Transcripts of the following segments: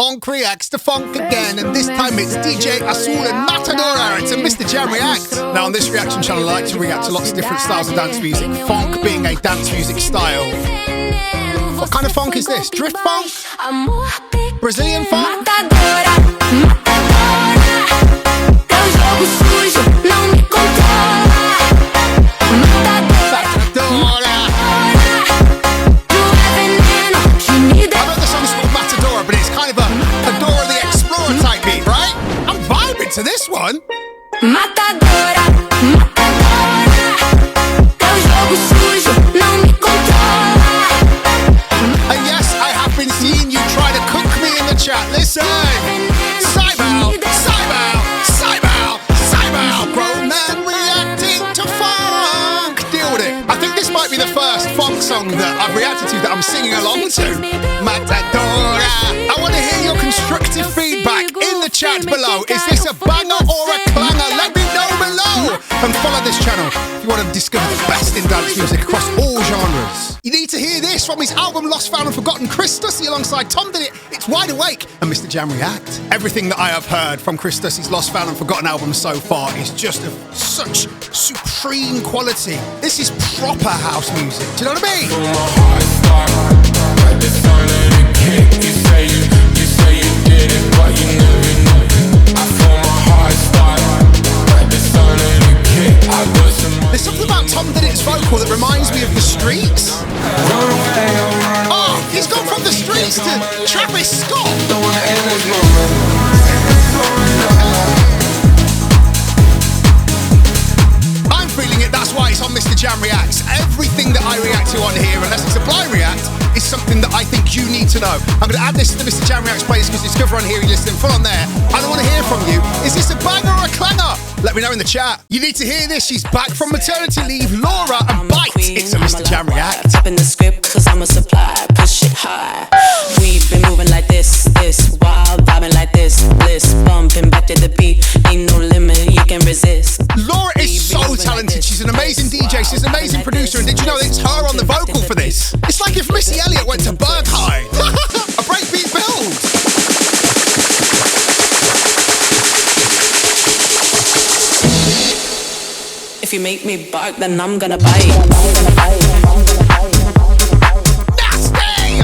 Funk reacts to funk again, and this time it's DJ ASUL and MATADORA. It's a MistaJam Reacts. Now on this reaction channel I like to react to lots of different styles of dance music, funk being a dance music style. What kind of funk is this? Drift funk? Brazilian funk? To this one. Matadora, matadora, teu jogo sujo não me controla. And yes, I have been seeing you try to cook me in the chat. Listen. Cybow, cybow, cybow, cybow. Grown man reacting to funk. Deal with it. I think this might be the first funk song that I've reacted to that I'm singing along to. Matadora. I want to hear your constructive feedback in the chat below. Is this a banger or a clanger? Let me know below. And follow this channel if you want to discover the best in dance music across all genres. You need to hear this from his album Lost, Found and Forgotten. Stussy alongside Tom did it. It's Wide Awake and MistaJam React. Everything that I have heard from Stussy's Lost, Found and Forgotten album so far is just of such supreme quality. This is proper house music. Do you know what I mean? There's something about Tom Didit's vocal that reminds me of the Streets. Oh, he's gone from the Streets to Travis Scott. I'm feeling it, that's why it's on MistaJam Reacts. Everything that I react to on here, unless it's a blind react, is something that I think you need to know. I'm going to add this to the MistaJam Reacts playlist because discover on here, you listen full on there. I don't want to hear from you. Is this a banger or a clanger? Let me know in the chat. You need to hear this. She's back from maternity leave. lau.ra and Bite. It's a MistaJam React. Up in the script cause I'm a supply. Push it high. We've been moving like this wild, vibing like this, bliss, bumping back to the beat. Ain't no limit, you can resist. lau.ra is so talented. She's an amazing DJ. She's an amazing producer. And did you know that it's her on the vocal for this? It's like if Missy Elliott went to Berg High. A breakbeat build. If you make me bark, then I'm gonna bite. Nasty!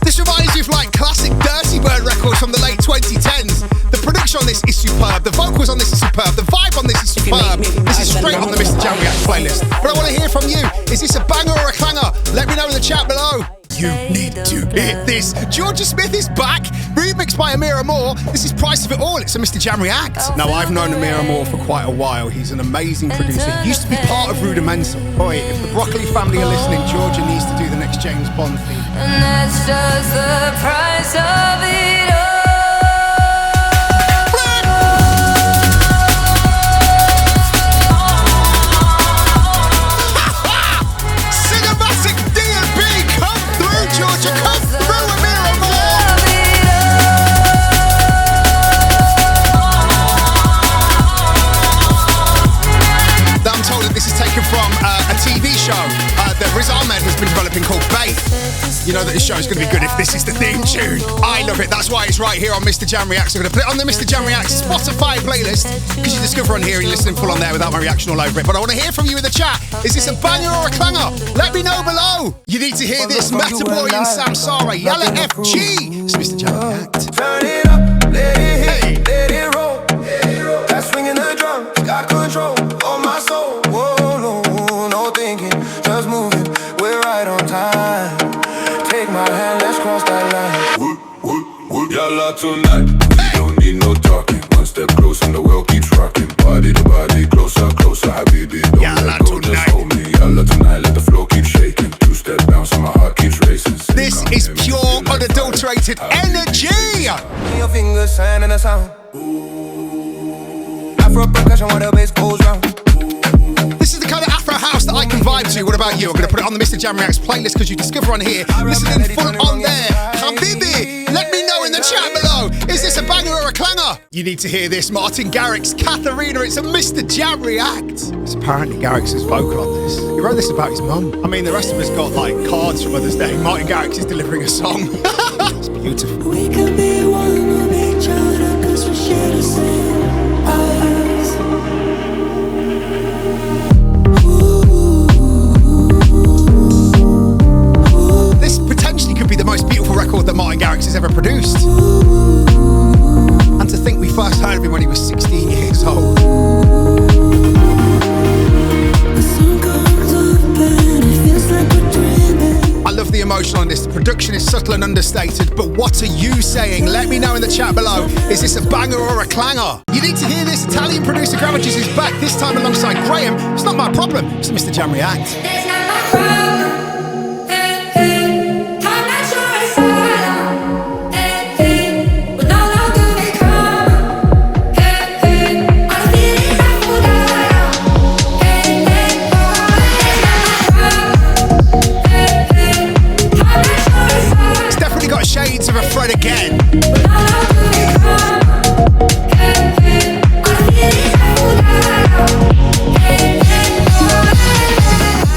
This reminds you of like classic Dirty Bird records from the late 2010s. The production on this is superb. The vocals on this is superb. The vibe on this is superb. This is straight on the MistaJam Reacts playlist. But I want to hear from you. Is this a banger or a clanger? Let me know in the chat below. You need to hear this. Jorja Smith is back. Remixed by Amor. This is Price of It All. It's a MistaJam React. Now, I've known Amor for quite a while. He's an amazing producer. He used to be part of Rudimental. Boy, if the Broccoli family are listening, Jorja needs to do the next James Bond theme. And that's just the price of it all. From a TV show that Riz Ahmed has been developing called Babe. You know that this show is going to be good if this is the theme tune. I love it. That's why it's right here on MistaJam Reacts. I'm going to put it on the MistaJam Reacts Spotify playlist because you discover on here and you're listening full on there without my reaction all over it. But I want to hear from you in the chat. Is this a banger or a clanger? Let me know below. You need to hear this. MetaBoy and Samsara. Yalla FG. It's MistaJam React. Turn it up, let it hit, let it roll. That's swinging the drum, got control of my soul. Just moving, we're right on time. Take my hand, let's cross that line. Yalla tonight, we don't need no talking. One step closer and the world keeps rocking. Body to body, closer, closer, habibi. Don't let go, just hold me. Yalla tonight, let the floor keep shaking. Two-step bounce and my heart keeps racing. This is pure, unadulterated energy. Your fingers, sign and a sound. Afro percussion where the bass goes round. This is the kind of Afro house that I can vibe to. What about you? I'm going to put it on the MistaJam Reacts playlist because you discover on here. Listening full on there. Habibi, let me know in the chat below. Is this a banger or a clanger? You need to hear this. Martin Garrix, Catharina. It's a MistaJam React. It's apparently Garrix's vocal on this. He wrote this about his mum. I mean, the rest of us got like cards from Mother's Day. Martin Garrix is delivering a song. It's beautiful. We could be one of each other, cause we share the same eyes. This potentially could be the most beautiful record that Martin Garrix has ever produced. And to think we first heard of him when he was 16 years old. I love the emotion on this. The production is subtle and understated, but what are you saying? Let me know in the chat below. Is this a banger or a clanger? You need to hear this. Italian producer Gravagerz is back, this time alongside Graham. It's not my problem. It's MistaJam Reacts. It's not my problem. I'm not sure it's harder. But no longer be calm. All the feelings I forgot. It's not my problem. It's definitely got shades of a Fred again. But no longer be calm. All the feelings I forgot.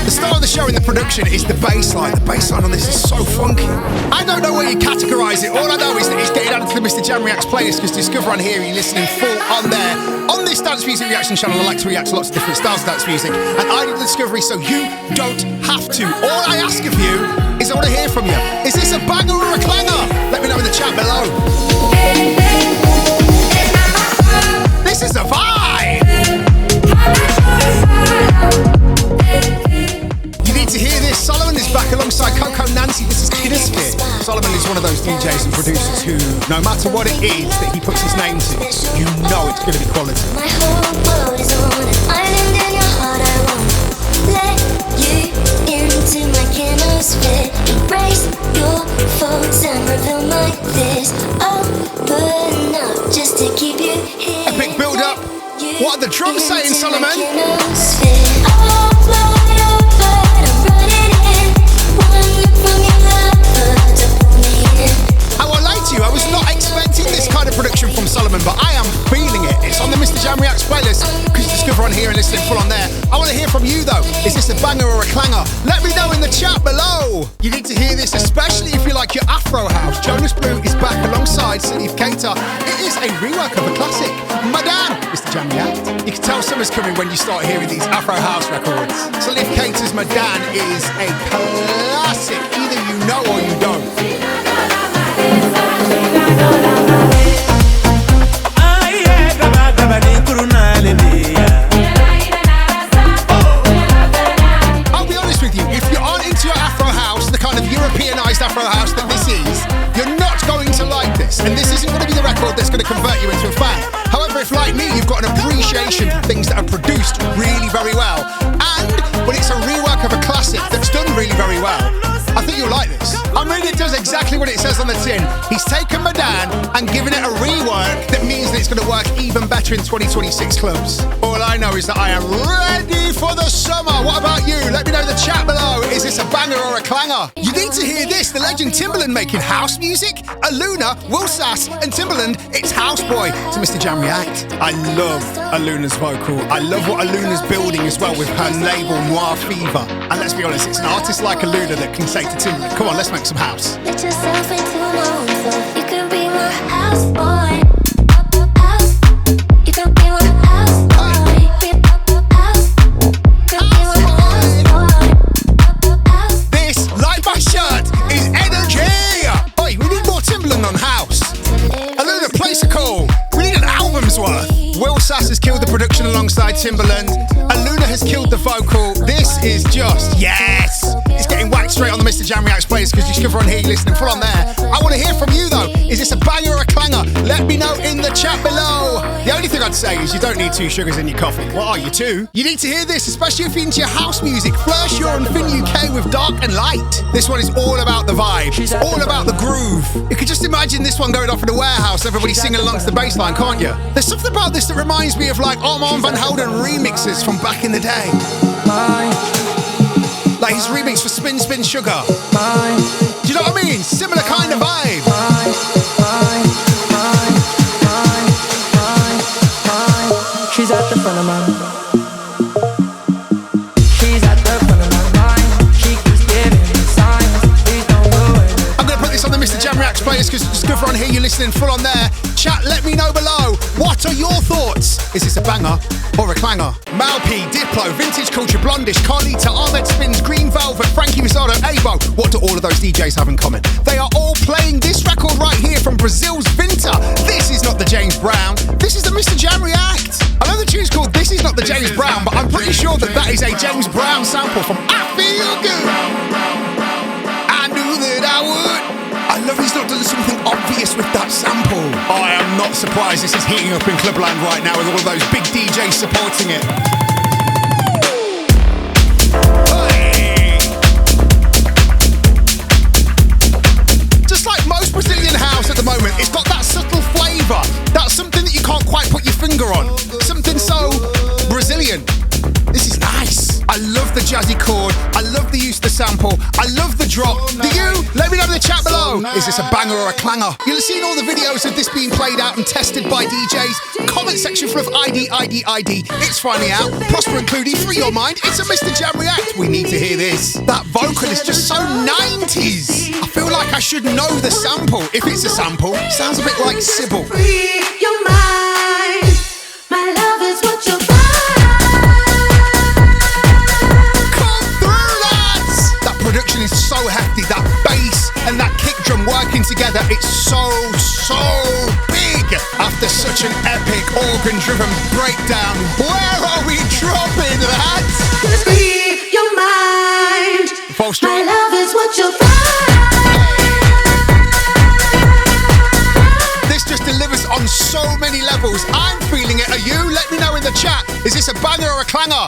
The star of the show in the production is the bass line. The bass line on this is so funky. I don't know where you categorise it. All I know is that it's getting added to the MistaJam Reacts playlist because Discover on here, you're listening full on there. On this dance music reaction channel, I like to react to lots of different styles of dance music. And I did the discovery so you don't have to. All I ask of you is I want to hear from you. Is this a banger or a clanger? Let me know in the chat below. This is a vibe. You need to hear this. Solomun is back alongside Coco and Nancy. This is Kinesphere. Solomun is one of those DJs and producers who, no matter what it is that he puts his name to, you know it's going to be quality. My whole world is on an island in your heart. I won't let you into my Kinesphere. Embrace your faults and reveal my fears. Open up just to keep you here. Epic build up. What are the drums saying, Solomun? I won't lie to you, I was not expecting this kind of production from Solomun, but I am feeling it. It's on the MistaJam Reacts playlist because you discover on here and listening full on there. I want to hear from you though. Is this a banger or a clanger? Let me know in the chat below. You need to hear this, especially if you like your Afro house. Jonas is back alongside Salif, Keita. It is a rework of a classic, Madan. MistaJam Reacts. You can tell summer's coming when you start hearing these Afro house records. Salif Keita's Madan is a classic. Either you know or you don't. I'll be honest with you, if you aren't into your Afro house, the kind of Europeanized Afro house that this is, you're not going to like this. And this isn't going to be the record that's going to convert you into a fan. However, if like me, you've got an appreciation for things that are produced really very well, and when it's a rework of a classic that's done really very well, I think you'll like this. Amir does exactly what it says on the tin. He's taken Madan and given it a rework that means that it's going to work even better in 2026 clubs. All I know is that I am ready for the summer. What about you? Let me know in the chat below. Is this a banger or a clanger? You need to hear this. The legend Timbaland making house music. Aluna, Sass and Timbaland. It's Houseboy to MistaJam React. I love Aluna's vocal. I love what Aluna's building as well with her label Noir Fever. And let's be honest, it's an artist like Aluna that can say to Timbaland, come on, let's make some house. Let yourself into my own self. You can be my house boy. You can be my house boy. This, like my shirt, is energy. Oi, we need more Timbaland on house. Aluna, place a call. We need an album's worth. Sass has killed the production alongside Timbaland. Aluna has killed the vocal. This is just, yes! It's getting whacked straight on the MistaJam Reacts playlist because you discover on here, you're listening full on there. I want to hear from you though. Is this a banger or a clanger? Let me know in the chat below. The only thing I'd say is you don't need 2 sugars in your coffee. What are you, 2? You need to hear this, especially if you're into your house music. Fleur and Fin UK with Dark and Light. This one is all about the vibe. It's all about the groove. You can just imagine this one going off in a warehouse, everybody singing along to the bass line, can't you? There's something about this that reminds me of like Amor Van Helden remixes from back in the day. Like his remix for Spin Spin Sugar. Do you know what I mean? Similar kind of vibe. She's at the front of my mind. She's at the front of my mind. She keeps giving me signs. Please don't ruin it. I'm going to put this on the MistaJam Reacts playlist because everyone here, you're listening full on there. Chat, let me know below. What are your thoughts? Is this a banger or a clanger? Malpi, Diplo, Vintage Culture, Blondish, Carlita, Ahmed Spins, Green Velvet, Frankie Risotto, Abo. What do all of those DJs have in common? They are all playing this record right here from Brazil's Vinter. This is not the James Brown. This is the MistaJam React. I know the tune's called This Is Not the James Brown, but I'm pretty sure that is a James Brown sample from I Feel Good. I knew that I would. I love he's not done something obvious with that sample. I am not surprised this is heating up in Clubland right now with all of those big DJs supporting it. Hey. Just like most Brazilian house at the moment, it's got that subtle flavour. That's something that you can't quite put your finger on. Something so Brazilian. This is nice. I love the jazzy chord. I love the use of the sample. I love the drop. Do you? Let me know in the chat below. Is this a banger or a clanger? You'll have seen all the videos of this being played out and tested by DJs. Comment section full of ID. It's finally out. Prospa and Cloonee, free your mind. It's a MistaJam React. We need to hear this. That vocal is just so 90s. I feel like I should know the sample. If it's a sample, sounds a bit like Sybil. Free your mind. My love is what you're Production is so hefty, that bass and that kick drum working together, it's so big. After such an epic organ-driven breakdown, where are we dropping that? free your mind. False My strike. love is what you'll find. This just delivers on so many levels. I'm feeling it. Are you? Let me know in the chat. Is this a banger or a clanger?